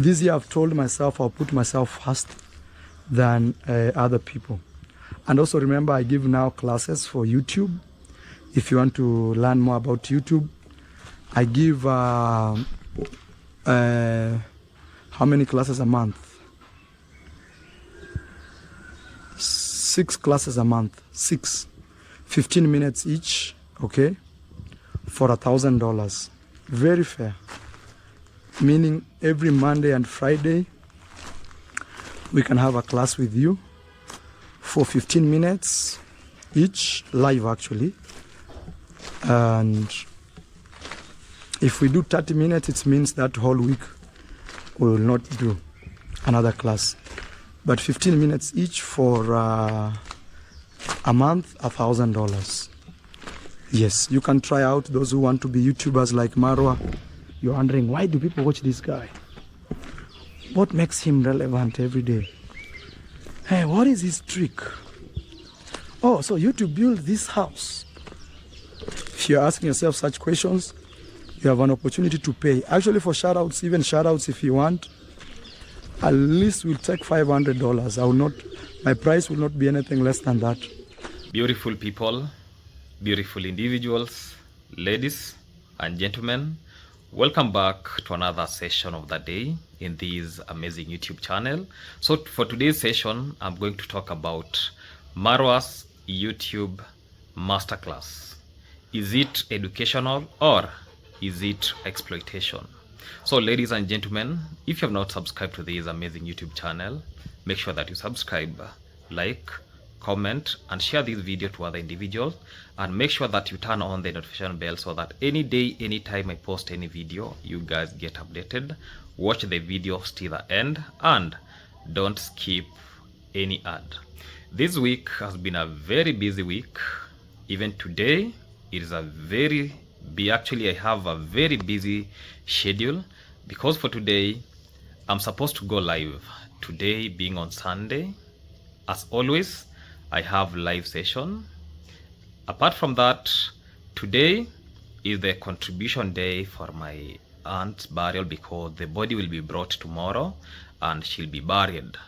This year I've told myself I'll put myself first than other people. And also remember, I give now classes for YouTube. If you want to learn more about YouTube, I give how many classes a month? 6 classes a month. 15 minutes each, okay, for $1,000. Very fair. Meaning every Monday and Friday we can have a class with you for 15 minutes each, live actually. And if we do 30 minutes, it means that whole week we will not do another class. But 15 minutes each for a month, $1,000. Yes, you can try out. Those who want to be YouTubers like Marwa, you're wondering, why do people watch this guy? What makes him relevant every day? Hey, what is his trick? Oh, so YouTube built this house. If you're asking yourself such questions, you have an opportunity to pay. Actually, for shoutouts, even shoutouts if you want, at least we'll take $500. I will not, my price will not be anything less than that. Beautiful people, beautiful individuals, ladies and gentlemen, welcome back to another session of the day in this amazing YouTube channel. So for today's session, I'm going to talk about Marwa's YouTube Masterclass. Is it educational or is it exploitation? So ladies and gentlemen, if you have not subscribed to this amazing YouTube channel, make sure that you subscribe, like, comment and share this video to other individuals, and make sure that you turn on the notification bell so that any day, anytime I post any video, you guys get updated. Watch the videos till the end and don't skip any ad. This week has been a very busy week. Even today it is a very actually I have a very busy schedule, because for today I'm supposed to go live, today being on Sunday. As always, I have live session. Apart from that, today is the contribution day for my aunt's burial, because the body will be brought tomorrow and she'll be buried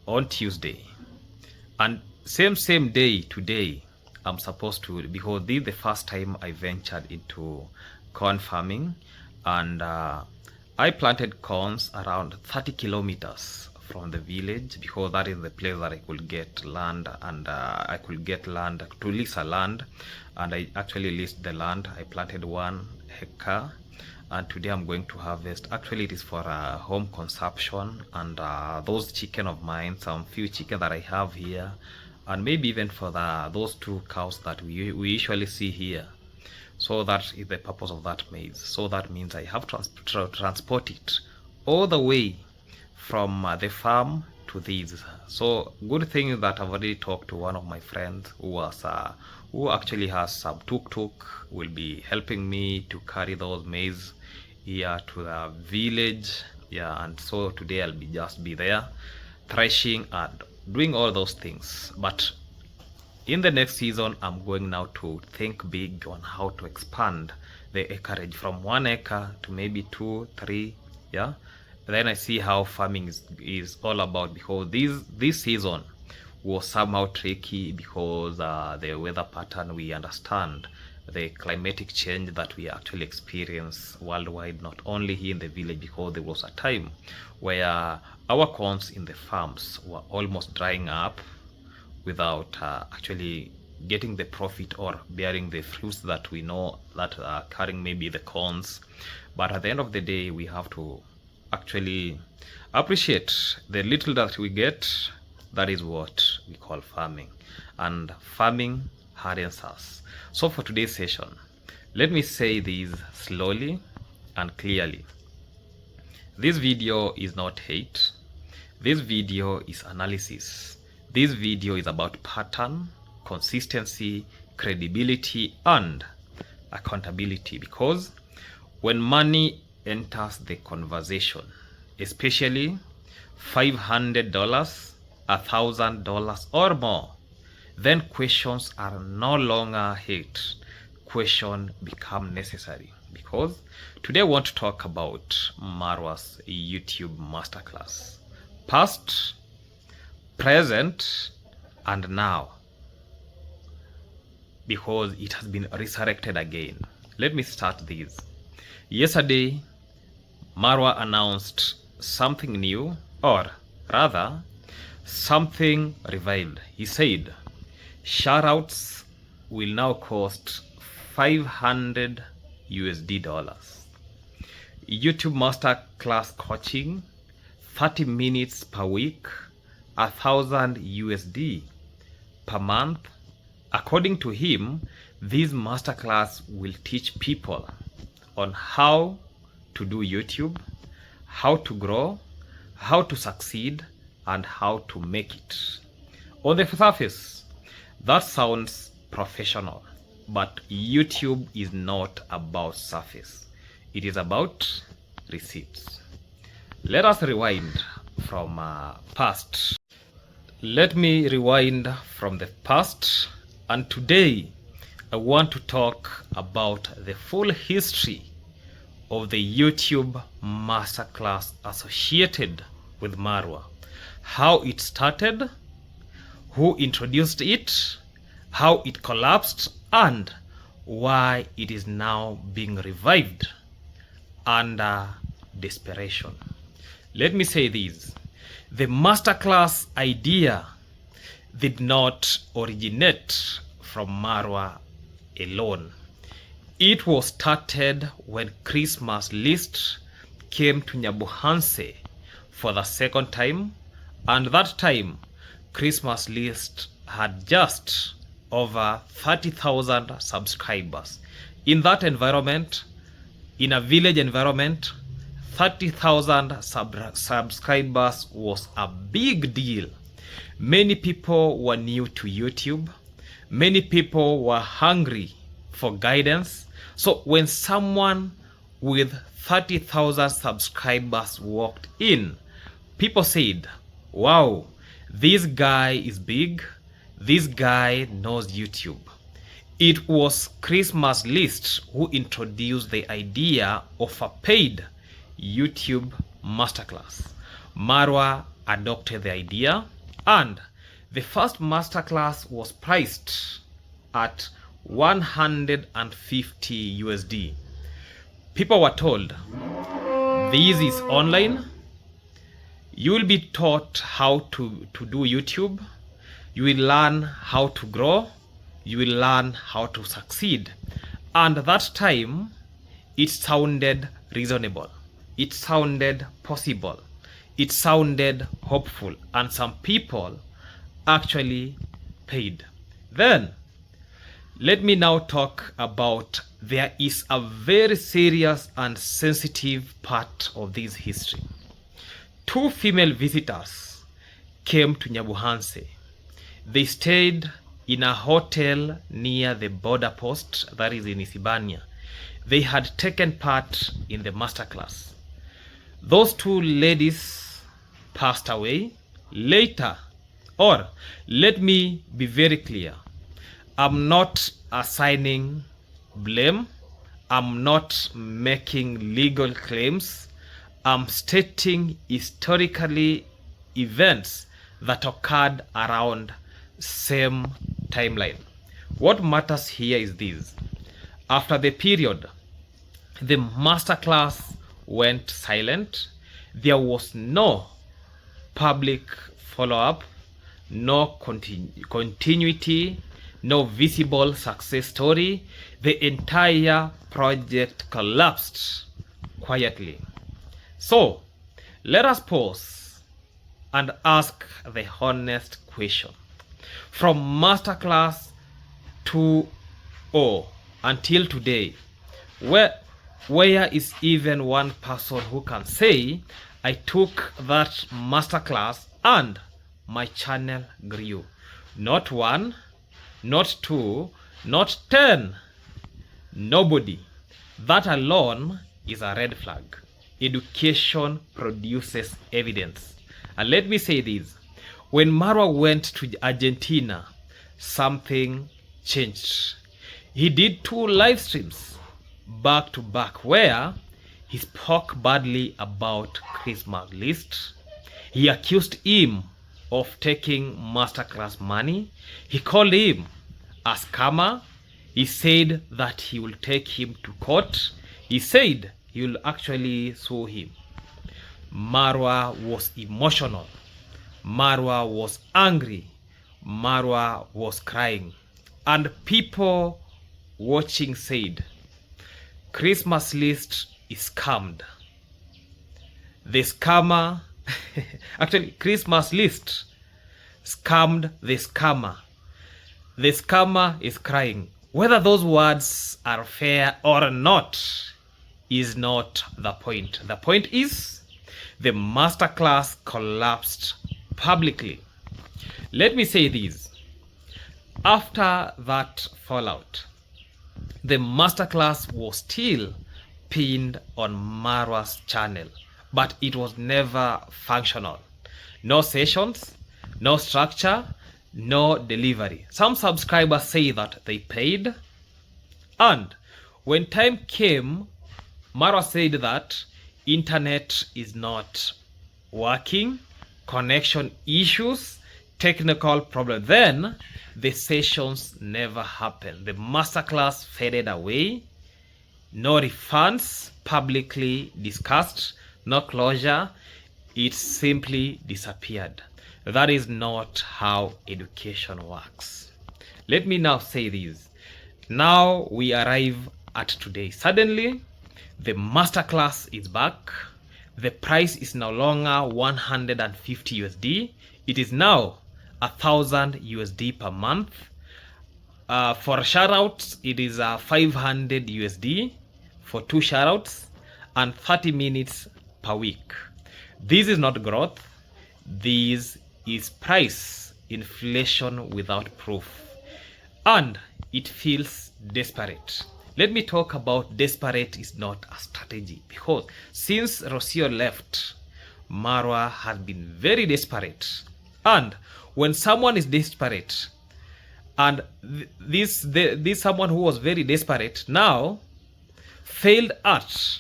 on Tuesday. And same day today, I'm supposed to, because this is the first time I ventured into corn farming, and I planted corns around 30 kilometers from the village, because that is the place that I could get land, and I could get land to lease a land, and I actually leased the land. I planted 1 hectare, and today I'm going to harvest. Actually, it is for home consumption, and those chicken of mine, some few chicken that I have here, and maybe even for those 2 cows that we usually see here. So that is the purpose of that maize. So that means I have to transport it all the way from the farm to these. So good thing is that I've already talked to one of my friends who actually has some tuk-tuk, will be helping me to carry those maize here to the village. Yeah, and so today I'll just be there threshing and doing all those things. But in the next season, I'm going now to think big on how to expand the acreage from 1 acre to maybe 2, 3. Yeah, then I see how farming is all about, because this season was somehow tricky, because the weather pattern, we understand the climatic change that we actually experience worldwide, not only here in the village, because there was a time where our corns in the farms were almost drying up without actually getting the profit or bearing the fruits that we know that are carrying maybe the corns. But at the end of the day, we have to actually appreciate the little that we get. That is what we call farming, and farming hardens us. So for today's session, let me say this slowly and clearly. This video is not hate. This video is analysis. This video is about pattern, consistency, credibility, and accountability. Because when money enters the conversation, especially $500, $1,000 or more, then questions are no longer hate. Questions become necessary. because today I want to talk about Marwa's YouTube Masterclass. Past, present, and now, because it has been resurrected again. Let me start this. Yesterday, Marwa announced something new, or rather, something revived. He said, shoutouts will now cost $500 USD. YouTube Masterclass coaching, 30 minutes per week, 1,000 USD per month. According to him, this masterclass will teach people on how to do YouTube, how to grow, how to succeed, and how to make it. On the surface, that sounds professional, but YouTube is not about surface. It is about receipts. Let us rewind from past. Let me rewind from the past, and today I want to talk about the full history of the YouTube Masterclass associated with Marwa. How it started, who introduced it, how it collapsed, and why it is now being revived under desperation. Let me say this. The Masterclass idea did not originate from Marwa alone. It was started when Christmas List came to Nyabuhanse for the second time, and that time Christmas List had just over 30,000 subscribers. In that environment, in a village environment, 30,000 subscribers was a big deal. Many people were new to YouTube. Many people were hungry for guidance. So when someone with 30,000 subscribers walked in, people said, wow, this guy is big. This guy knows YouTube. It was Christmas List who introduced the idea of a paid YouTube Masterclass. Marwa adopted the idea, and the first Masterclass was priced at 150 USD. People were told, this is online. You will be taught how to do YouTube. You will learn how to grow. You will learn how to succeed. And at that time, it sounded reasonable. It sounded possible. It sounded hopeful. And some people actually paid. Then, let me now talk about there is a very serious and sensitive part of this history. Two female visitors came to Nyabuhanse. They stayed in a hotel near the border post, that is in Isibania. They had taken part in the masterclass. Those two ladies passed away later. Or, let me be very clear. I'm not assigning blame. I'm not making legal claims. I'm stating historically events that occurred around same timeline. What matters here is this. After the period, the masterclass went silent. There was no public follow-up, no continuity, no visible success story. The entire project collapsed quietly. So, let us pause and ask the honest question. From Masterclass 2.0 until today, where is even one person who can say, I took that Masterclass and my channel grew? Not one, not two, not 10. Nobody. That alone is a red flag. Education produces evidence. And let me say this. When Marwa went to Argentina, something changed. He did 2 live streams. back to back where he spoke badly about Christmas list. He accused him of taking Masterclass money. He called him a scammer. He said that he will take him to court. He said he will actually sue him. Marwa was emotional. Marwa was angry. Marwa was crying. And people watching said, Christmas list is scammed. The scammer, actually Christmas list scammed the scammer. The scammer is crying. Whether those words are fair or not is not the point. The point is the masterclass collapsed publicly. Let me say this. After that fallout, the masterclass was still pinned on Marwa's channel, but it was never functional. No sessions, no structure, no delivery. Some subscribers say that they paid, and when time came, Marwa said that internet is not working, connection issues, technical problem. Then the sessions never happened. The masterclass faded away. No refunds publicly discussed, no closure. It simply disappeared. That is not how education works. Let me now say this. Now we arrive at today. Suddenly, the masterclass is back. The price is no longer 150 USD. It is now 1,000 USD per month. For shoutouts, it is 500 USD for 2 shoutouts and 30 minutes per week. This is not growth. This is price inflation without proof. And it feels desperate. Let me talk about desperate is not a strategy, because since Rocio left, Marwa has been very desperate. And when someone is desperate, and this someone who was very desperate now failed at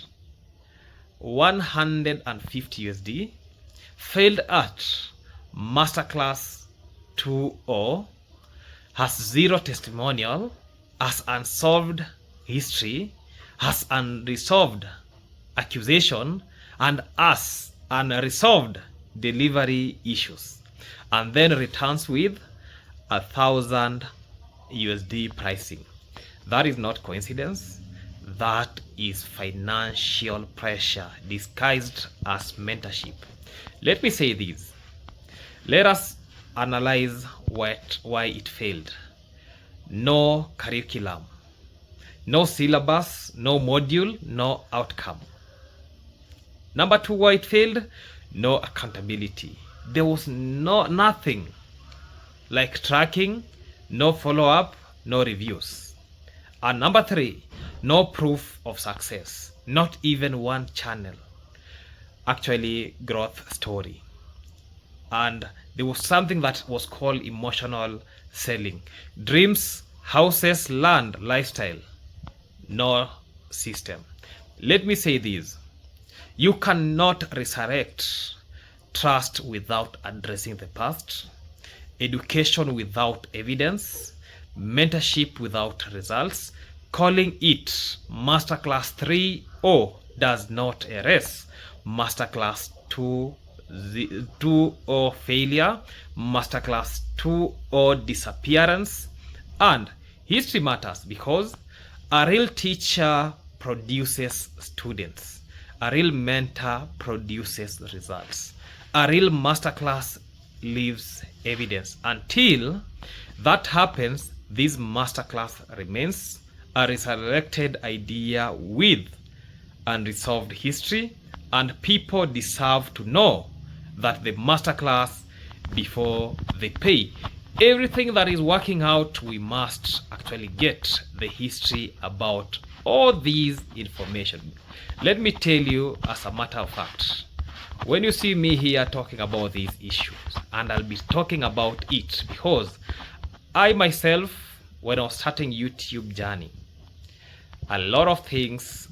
150 USD, failed at Masterclass 2.0, has 0 testimonial, has unsolved history, has unresolved accusation, and has unresolved delivery issues, and then returns with 1,000 USD pricing. That is not coincidence. That is financial pressure disguised as mentorship. Let me say this. Let us analyze why it failed. No curriculum, no syllabus, no module, no outcome. Number 2, why it failed? No accountability. There was nothing like tracking, no follow-up, no reviews. And number 3, no proof of success. Not even one channel actually growth story. And there was something that was called emotional selling. Dreams, houses, land, lifestyle. No system. Let me say this. You cannot resurrect trust without addressing the past, education without evidence, mentorship without results. Calling it Masterclass 3.0 does not erase Masterclass 2.0 failure, Masterclass 2.0 disappearance. And history matters because a real teacher produces students. A real mentor produces results. A real masterclass leaves evidence. Until that happens, this masterclass remains a resurrected idea with unresolved history, and people deserve to know that the masterclass before they pay. Everything that is working out, we must actually get the history about all these information. Let me tell you as a matter of fact, when you see me here talking about these issues, and I'll be talking about it because I myself, when I was starting YouTube journey, a lot of things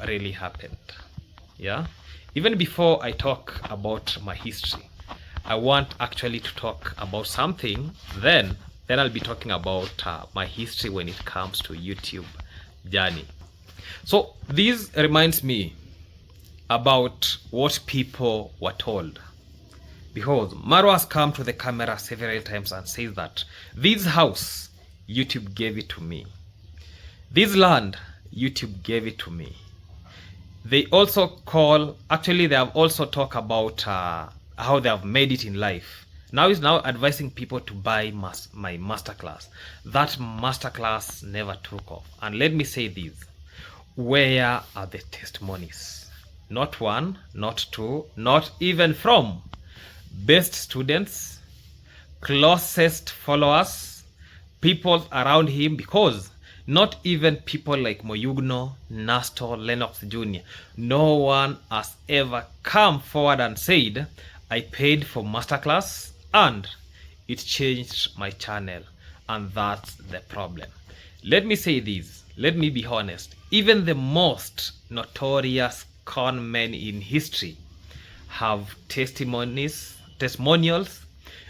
really happened. Yeah. Even before I talk about my history, I want actually to talk about something. Then I'll be talking about my history when it comes to YouTube journey. So this reminds me about what people were told. Because Marwa has come to the camera several times and says that this house, YouTube gave it to me. This land, YouTube gave it to me. They also they have also talked about how they have made it in life. Now is now advising people to buy my masterclass. That masterclass never took off. And let me say this. Where are the testimonies? Not one, not two, not even from best students, closest followers, people around him, because not even people like Moyugno, Nastor, Lennox Jr. No one has ever come forward and said, I paid for masterclass and it changed my channel. And that's the problem. Let me say this. Let me be honest. Even the most notorious con men in history have testimonials,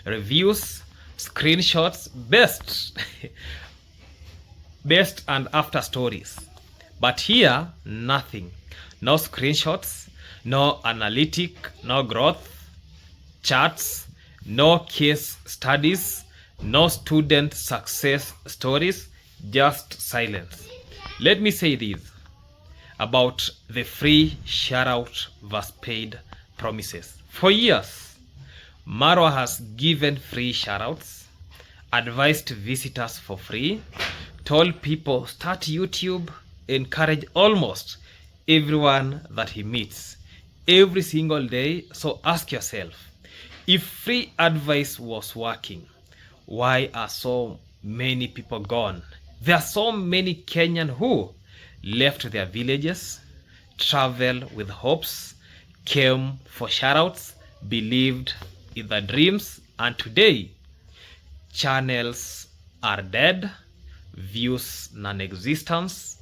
reviews, screenshots, best and after stories. But here, nothing. No screenshots, no analytic, no growth charts, no case studies, no student success stories, just silence. Let me say this about the free shout-out versus paid promises. For years, Marwa has given free shout-outs, advised visitors for free, told people start YouTube, encourage almost everyone that he meets every single day. So ask yourself, if free advice was working, why are so many people gone? There are so many Kenyan who left their villages, traveled with hopes, came for shoutouts, believed in the dreams, and today channels are dead, views non-existence,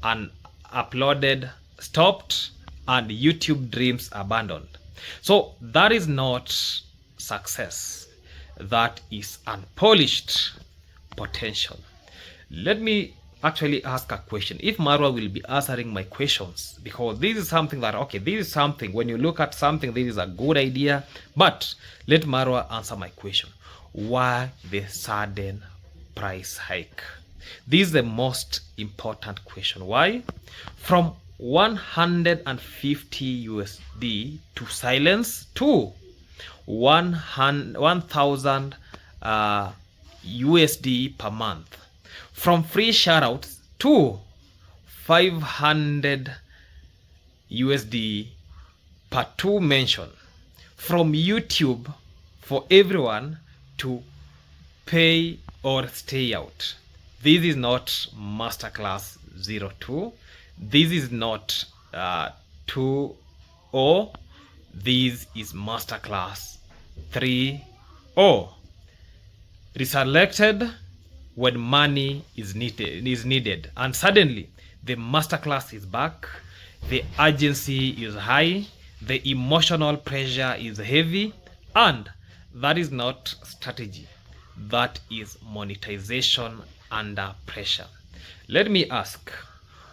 and uploaded stopped, and YouTube dreams abandoned. So that is not success. That is unpolished potential. Let me actually ask a question. If Marwa will be answering my questions, because this is something that, okay, this is something, when you look at something, this is a good idea, but let Marwa answer my question. Why the sudden price hike? This is the most important question. Why? From 150 USD to silence to 1,000 USD per month. From free shoutouts to 500 USD per two mention. From YouTube for everyone to pay or stay out. This is not Masterclass 02. This is not 2.0. This is Masterclass 3.0. Reselected when money is needed. And suddenly the masterclass is back, the urgency is high, the emotional pressure is heavy, and that is not strategy. That is monetization under pressure. Let me ask,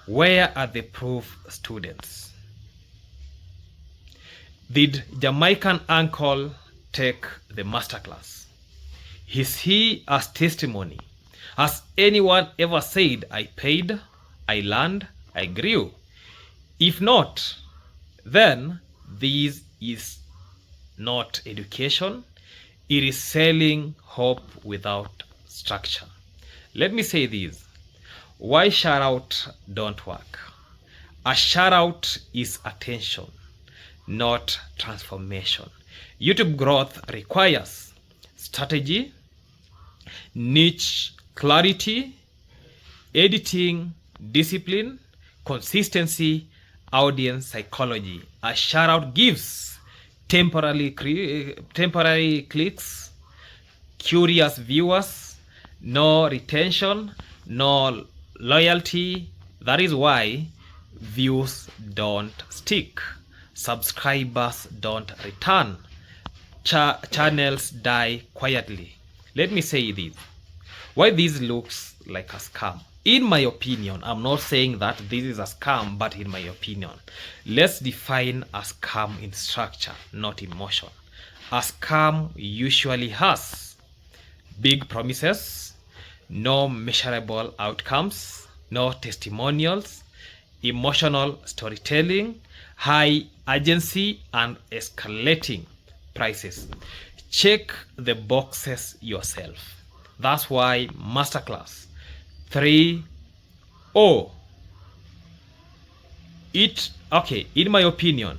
where are the proof students? Did Jamaican uncle take the masterclass? Is he as testimony? Has anyone ever said, I paid, I learned, I grew? If not, then this is not education. It is selling hope without structure. Let me say this. Why shout out don't work? A shout out is attention, not transformation. YouTube growth requires strategy, niche clarity, editing, discipline, consistency, audience psychology. A shout out gives temporary clicks, curious viewers, no retention, no loyalty, That is why views don't stick, subscribers don't return, channels die quietly. Let me say this. Why this looks like a scam? In my opinion, I'm not saying that this is a scam, but in my opinion, let's define a scam in structure, not in motion. A scam usually has big promises, no measurable outcomes, no testimonials, emotional storytelling, high urgency, and escalating prices. Check the boxes yourself. That's why Masterclass 3.0, in my opinion,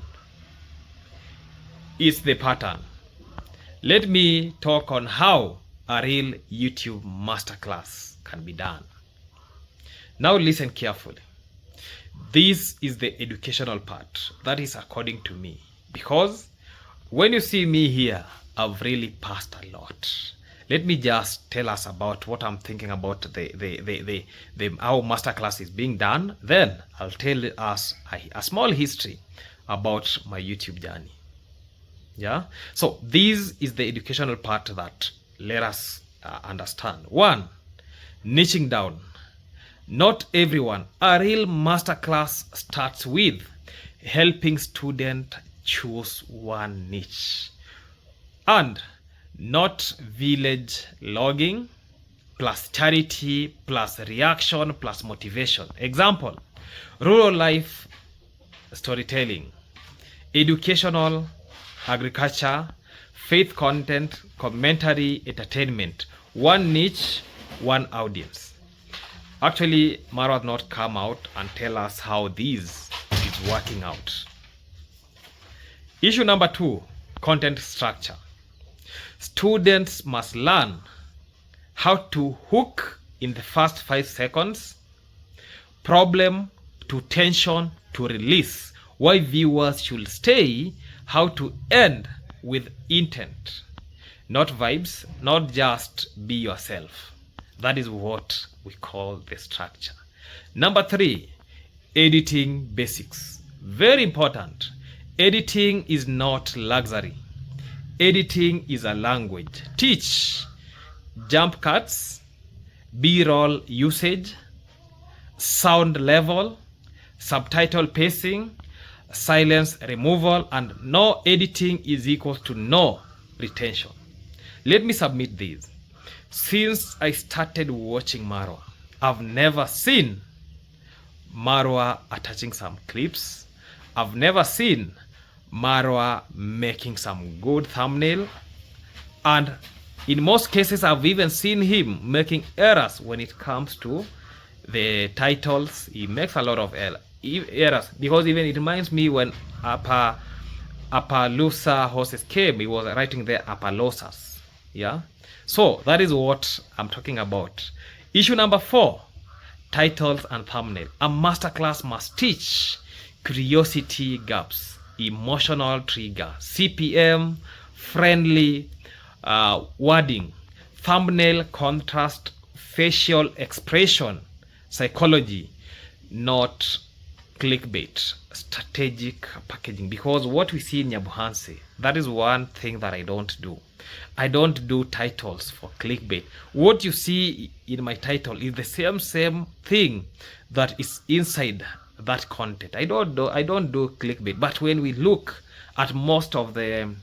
is the pattern. Let me talk on how a real YouTube masterclass can be done. Now listen carefully. This is the educational part. That is according to me. Because when you see me here, I've really passed a lot. Let me just tell us about what I'm thinking about how masterclass is being done. Then I'll tell us a small history about my YouTube journey. Yeah. So this is the educational part that let us understand. 1, niching down. Not everyone. A real masterclass starts with helping students choose one niche, and not village logging plus charity plus reaction plus motivation. Example: rural life storytelling, educational, agriculture, faith content, commentary, entertainment. One niche, one audience. Actually, Marwa has not come out and tell us how this is working out. Issue number 2, content structure. Students must learn how to hook in the first 5 seconds, problem to tension to release, why viewers should stay, how to end with intent, not vibes, not just be yourself. That is what we call the structure. Number 3, editing basics. Very important. Editing is not luxury. Editing is a language. Teach jump cuts, B-roll usage, sound level, subtitle pacing, silence removal, and no editing is equal to no retention. Let me submit this. Since I started watching Marwa, I've never seen Marwa attaching some clips. I've never seen Marwa making some good thumbnail, and in most cases I've even seen him making errors when it comes to the titles. He makes a lot of errors, because even it reminds me when Appaloosa horses came, he was writing there Appaloosas. Yeah, so that is what I'm talking about. Issue number 4, titles and thumbnail. A masterclass must teach curiosity gaps, emotional trigger, CPM, friendly wording, thumbnail contrast, facial expression, psychology, not clickbait, strategic packaging. Because what we see in Nyabuhanse, that is one thing that I don't do. I don't do titles for clickbait. What you see in my title is the same thing that is inside that content. I don't do clickbait. But when we look at most of the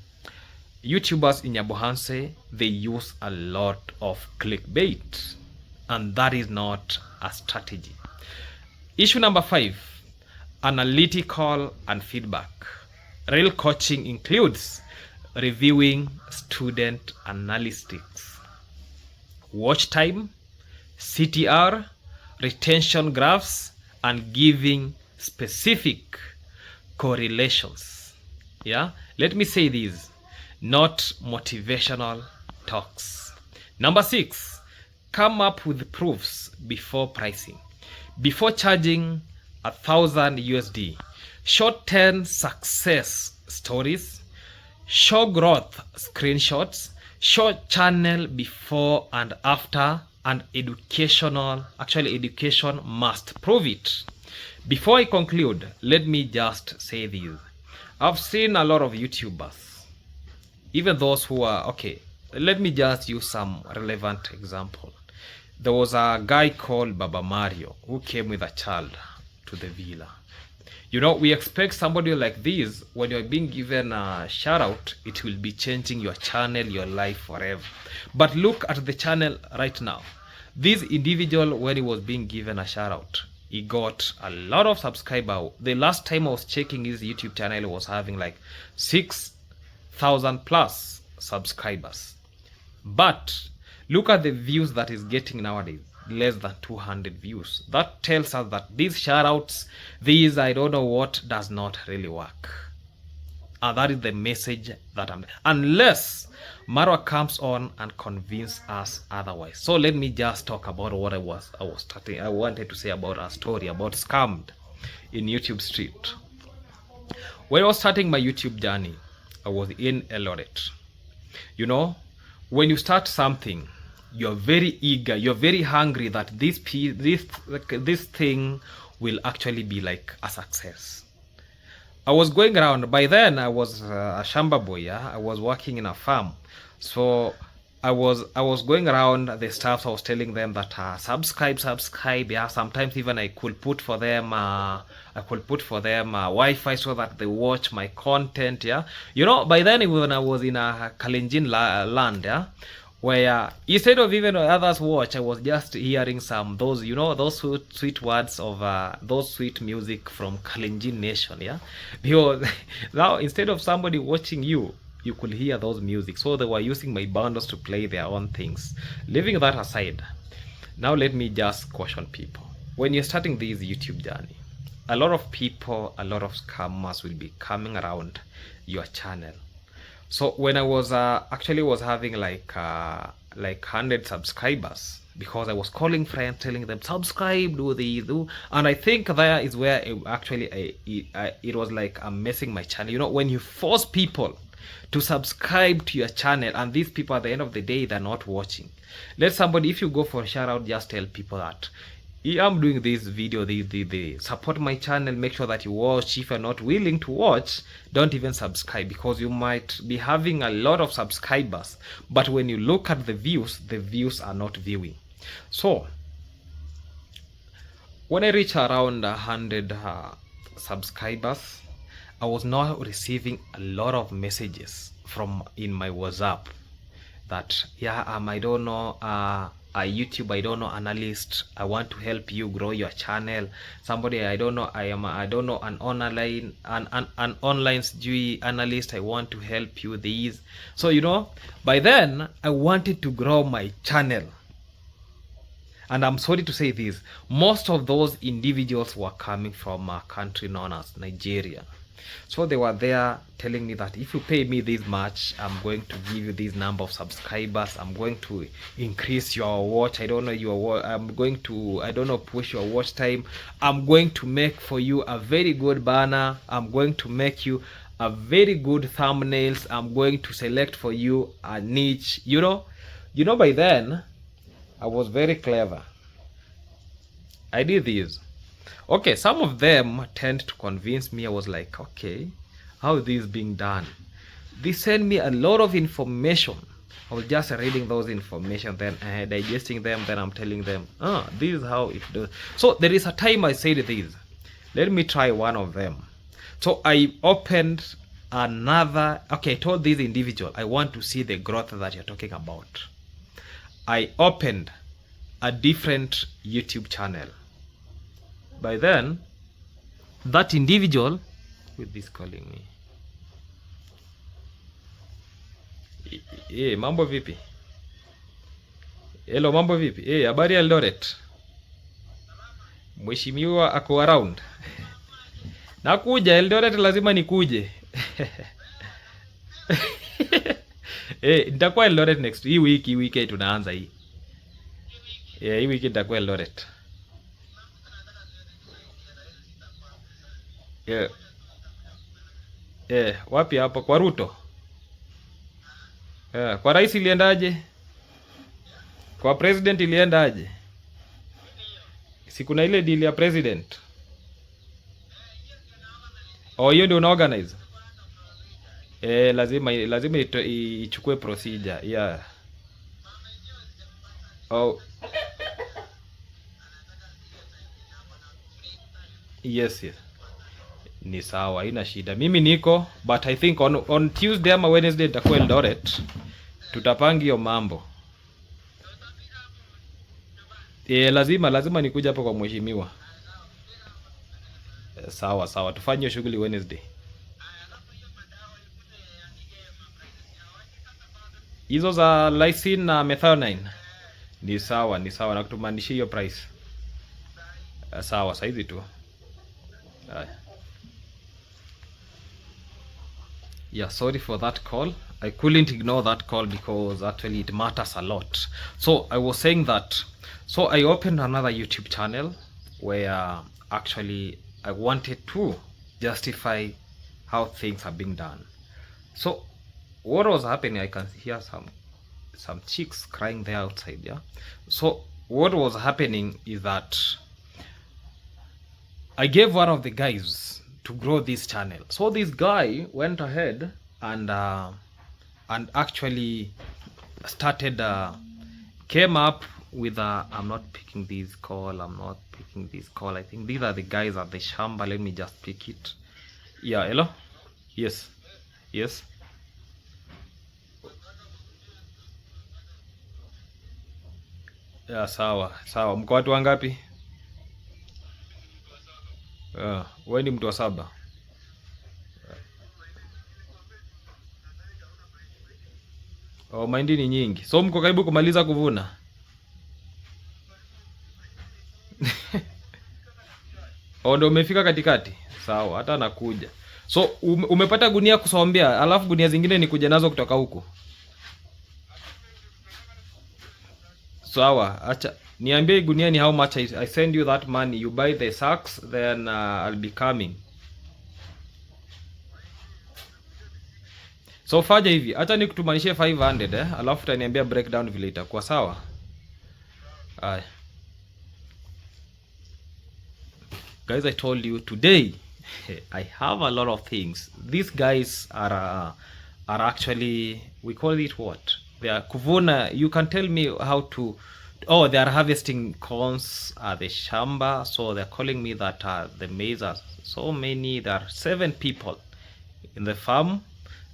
YouTubers in Nyabuhanse, they use a lot of clickbait, and that is not a strategy. Issue number 5, analytical and feedback. Real coaching includes reviewing student analytics, watch time, CTR, retention graphs, and giving specific correlations. Yeah, let me say this, not motivational talks. Number 6, come up with proofs before pricing. Before charging $1,000, show 10 success stories, show growth screenshots, show channel before and after, and educational, actually education must prove it. Before I conclude, let me just say this. I've seen a lot of YouTubers, even those who are, okay, let me just use some relevant example. There was a guy called Baba Mario who came with a child to the villa. You know, we expect somebody like this, when you're being given a shout out, it will be changing your channel, your life forever. But look at the channel right now. This individual, when he was being given a shout out, he got a lot of subscribers. The last time I was checking his YouTube channel, he was having like 6,000 plus subscribers. But look at the views that he's getting nowadays. Less than 200 views. That tells us that these shoutouts, these I don't know what, does not really work. And that is the message that unless Marwa comes on and convince us otherwise. So let me just talk about what I wanted to say about a story about scammed in YouTube street. When I was starting my YouTube journey, I was in Eldoret. You know, when you start something, you're very eager, you're very hungry that this thing will actually be like a success. I was going around. By then I was a shamba boy, yeah? I was working in a farm. So I was going around the staff. I was telling them that subscribe, yeah. Sometimes even I could put for them Wi-Fi so that they watch my content, yeah. You know, by then when I was in a Kalenjin land, yeah, where instead of even others watch, I was just hearing those, you know, those sweet words of those sweet music from Kalenjin nation, yeah. Because now instead of somebody watching you could hear those music. So they were using my bundles to play their own things. Leaving that aside, now let me just caution people. When you're starting this YouTube journey, a lot of people, a lot of scammers will be coming around your channel. So when I was actually was having like 100 subscribers, because I was calling friends, telling them subscribe, do, and I think there is where it was like I'm messing my channel. You know, when you force people to subscribe to your channel, and these people at the end of the day, they're not watching. Let somebody, if you go for a shout out, just tell people that I'm doing this video, they support my channel, make sure that you watch. If you're not willing to watch, don't even subscribe, because you might be having a lot of subscribers, but when you look at the views are not viewing. So when I reach around 100 subscribers, I was now receiving a lot of messages in my WhatsApp that, yeah, I don't know, a YouTube, I don't know, analyst, I want to help you grow your channel. Somebody, I don't know, an online GUI analyst, I want to help you these. So, you know, by then I wanted to grow my channel. And I'm sorry to say this, most of those individuals were coming from a country known as Nigeria. So they were there telling me that if you pay me this much, I'm going to give you this number of subscribers. I'm going to increase your watch. I'm going to, push your watch time. I'm going to make for you a very good banner. I'm going to make you a very good thumbnails. I'm going to select for you a niche. You know, by then, I was very clever. I did this. Okay, some of them tend to convince me. I was like, okay, how is this being done? They send me a lot of information. I was just reading those information, then digesting them, then I'm telling them, this is how it does. So there is a time I said this, let me try one of them. So I opened another, okay, I told this individual, I want to see the growth that you're talking about. I opened a different YouTube channel. By then, that individual, with this calling me, mambo vipi? Hello, mambo vipi? Habari ya Eldoret? Mheshimiwa ako around? Nakuja Eldoret, lazima nikuje. Nitakuwa Eldoret next hii wiki tunaanza hii. Hii wiki nitakuwa Eldoret. Wapi hapo kwa Ruto? Kwa rais iliendaje? Kwa president iliendaje? Si kuna ile deal ya president? Oh, hiyo ndio unaorganize? Lazima ichukue procedure. Yeah. Oh. Yes. Ni sawa, haina shida. Mimi niko, but I think on Tuesday ama Wednesday nitakuwa Eldoret. Tutapanga hiyo mambo. Lazima nikuja hapo kwa mheshimiwa. Sawa, tufanye shughuli Wednesday. Hizo za lysine na methionine. Ni sawa, na kutumanishia hiyo price. Sawa, saizi tu. Yeah, sorry for that call. I couldn't ignore that call because actually it matters a lot. So I was saying that, so I opened another YouTube channel where actually I wanted to justify how things are being done. So what was happening, I can hear some chicks crying there outside. Yeah. So what was happening is that I gave one of the guys to grow this channel. So this guy went ahead and actually started came up with I'm not picking this call. I think these are the guys at the shamba. Let me just pick it. Yeah, hello. Yes. Yeah, sawa. Mko watu wangapi? Wewe ni mtu wa 7. Oh, mahindi ni nyingi. So mko karibu kumaliza kuvuna? Oh, ndio umefika katikati? Sawa, hata nakuja. So umepata gunia kusombea, alafu gunia zingine ni kuja nazo kutoka huko. Sawa, acha niambie gunia ni how much. I send you that money, you buy the sacks, then I'll be coming. So faja hivi, acha nikutumanishie 500 alafu utaniambia breakdown vile itakuwa. Sawa? Guys, I told you today I have a lot of things. These guys are actually, we call it what? They are kuvuna. You can tell me how to. Oh, they are harvesting corns at the shamba. So they're calling me that the maize are so many. There are 7 people in the farm.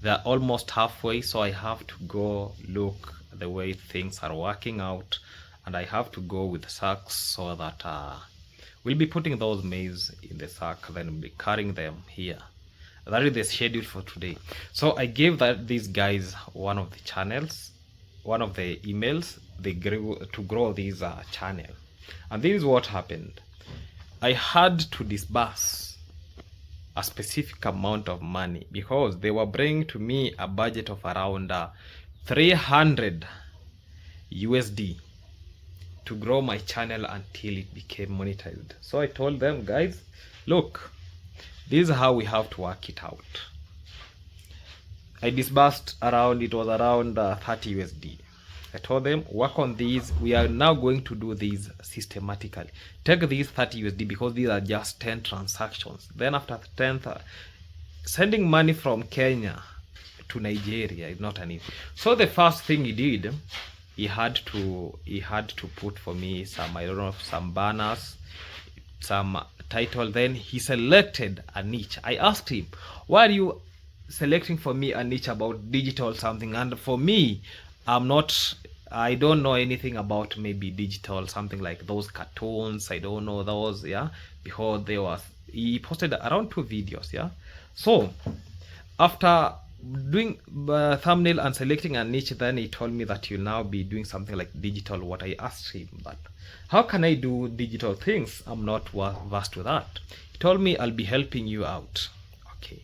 They're almost halfway. So I have to go look the way things are working out, and I have to go with sacks so that we'll be putting those maize in the sack, then we'll be carrying them here. That is the schedule for today. So I gave these guys one of the channels, one of the emails they grew to grow this channel. And this is what happened. I had to disburse a specific amount of money because they were bringing to me a budget of around 300 USD to grow my channel until it became monetized. So I told them, guys, look, this is how we have to work it out. I disbursed around 30 USD. I told them, work on these. We are now going to do these systematically. Take these 30 USD because these are just 10 transactions. Then after the 10th, sending money from Kenya to Nigeria is not an easy. So the first thing he did, he had to put for me some, I don't know, some banners, some title. Then he selected a niche. I asked him, why are you selecting for me a niche about digital something? And for me, I don't know anything about maybe digital, something like those cartoons. I don't know those, yeah, because he posted around 2 videos, yeah. So after doing thumbnail and selecting a niche, then he told me that you'll now be doing something like digital. What I asked him, that how can I do digital things? I'm not versed with that. He told me, I'll be helping you out. Okay.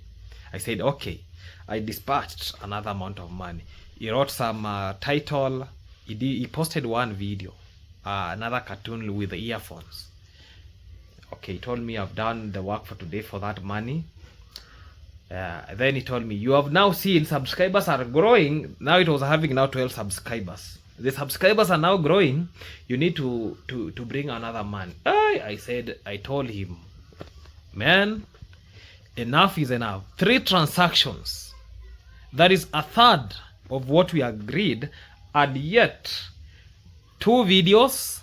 I said, okay. I dispatched another amount of money. He wrote some title. He posted one video, another cartoon with the earphones. Okay, he told me I've done the work for today for that money. Then he told me, you have now seen subscribers are growing. Now it was having now 12 subscribers. the subscribers are now growing, you need to bring another man. I told him, man, enough is enough. 3 transactions, that is a third of what we agreed, and yet 2 videos,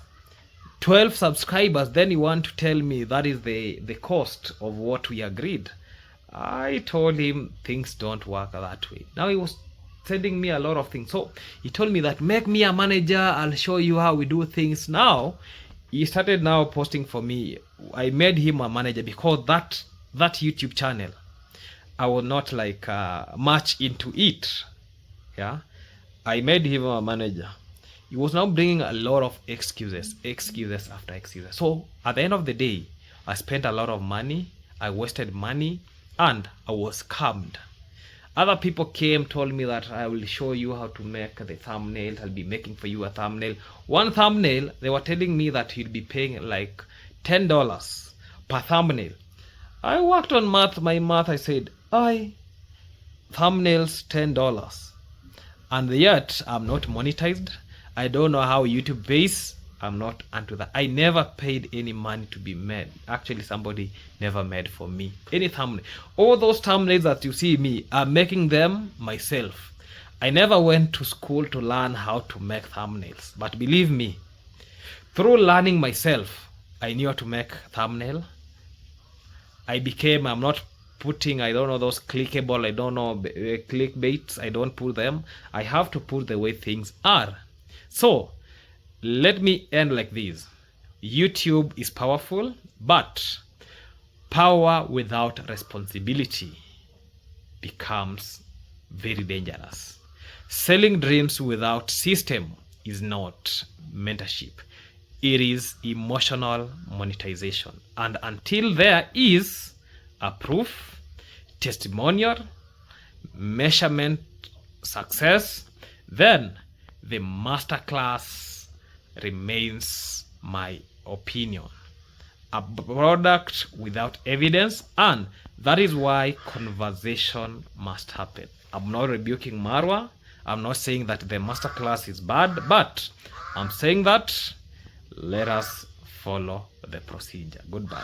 12 subscribers, then you want to tell me that is the cost of what we agreed. I told him things don't work that way. Now he was sending me a lot of things. So he told me that make me a manager, I'll show you how we do things. Now he started now posting for me. I made him a manager because that YouTube channel, I was not like much into it. Yeah, I made him a manager. He was now bringing a lot of excuses after excuses. So at the end of the day, I spent a lot of money, I wasted money, and I was scammed. Other people came, told me that I will show you how to make the thumbnails. I'll be making for you a thumbnail. One thumbnail, they were telling me that you'll be paying like $10 per thumbnail. I worked on my math. I said, thumbnails $10. And yet, I'm not monetized. I don't know how YouTube pays. I'm not onto that. I never paid any money to be made. Actually, somebody never made for me any thumbnail. All those thumbnails that you see me, I'm making them myself. I never went to school to learn how to make thumbnails. But believe me, through learning myself, I knew how to make thumbnail. I'm not putting, I don't know, those clickable, I don't know, clickbaits. I don't put them. I have to put the way things are. So, let me end like this. YouTube is powerful, but power without responsibility becomes very dangerous. Selling dreams without system is not mentorship. It is emotional monetization. And until there is a proof, testimonial, measurement, success, then the masterclass remains my opinion. A product without evidence, and that is why conversation must happen. I'm not rebuking Marwa. I'm not saying that the masterclass is bad, but I'm saying that let us follow the procedure. Goodbye.